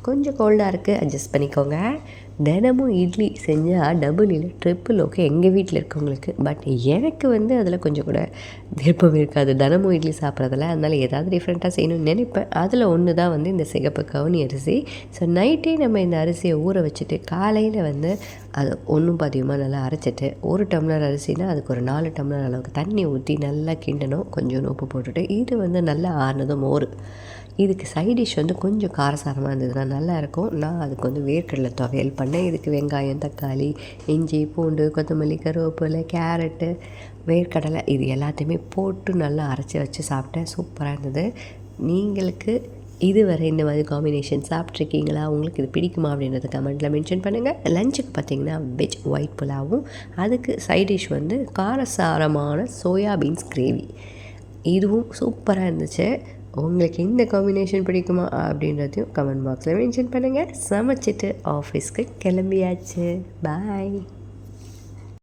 கொஞ்சம் கோல்டாக இருக்குது, அட்ஜஸ்ட் பண்ணிக்கோங்க. தினமும் இட்லி செஞ்சால் டபுள் இல்லை ட்ரிப்பிள் ஓகே எங்கள் வீட்டில் இருக்கவங்களுக்கு. பட் எனக்கு வந்து அதில் கொஞ்சம் கூட விருப்பம் இருக்காது தினமும் இட்லி சாப்பிட்றதில்ல. அதனால் ஏதாவது டிஃப்ரெண்ட்டாக செய்யணும்னு நினைப்பேன். அதில் ஒன்று தான் வந்து இந்த சிகப்பு கவுனி அரிசி. ஸோ நைட்டே நம்ம இந்த அரிசியை ஊற வச்சுட்டு காலையில் வந்து அது ஒன்றும் பாதியமாக நல்லா அரைச்சிட்டு, 1 டம்ளர் அரிசினா அதுக்கு ஒரு 4 டம்ளர் அளவுக்கு தண்ணி ஊற்றி நல்லா கிண்டணும். கொஞ்சம் உப்பு போட்டுட்டு இது வந்து நல்லா ஆறுனதும் மோர். இதுக்கு சைட் டிஷ் வந்து கொஞ்சம் காரசாரமாக இருந்ததுன்னா நல்லாயிருக்கும். நான் அதுக்கு வந்து வேர்க்கடலை துவையல் பண்ணேன். இதுக்கு வெங்காயம், தக்காளி, இஞ்சி, பூண்டு, கொத்தமல்லி, கருவேப்பிலை, கேரட்டு, வேர்க்கடலை இது எல்லாத்தையுமே போட்டு நல்லா அரைச்சி வச்சு சாப்பிட்டேன். சூப்பராக இருந்தது. நீங்களுக்கு இதுவரை இந்த மாதிரி காம்பினேஷன் சாப்பிட்ருக்கீங்களா? உங்களுக்கு இது பிடிக்குமா அப்படின்றத கமெண்ட்டில் மென்ஷன் பண்ணுங்கள். லஞ்சுக்கு பார்த்திங்கன்னா வெஜ் ஒயிட் புலாவும், அதுக்கு சைட் டிஷ் வந்து காரசாரமான சோயா பீன்ஸ் கிரேவி. இதுவும் சூப்பராக இருந்துச்சு. உங்களுக்கு இந்த காம்பினேஷன் பிடிக்குமா அப்படின்றதையும் கமெண்ட் பாக்ஸில் மென்ஷன் பண்ணுங்கள். சமைச்சிட்டு ஆஃபீஸ்க்கு கிளம்பியாச்சு. பாய்.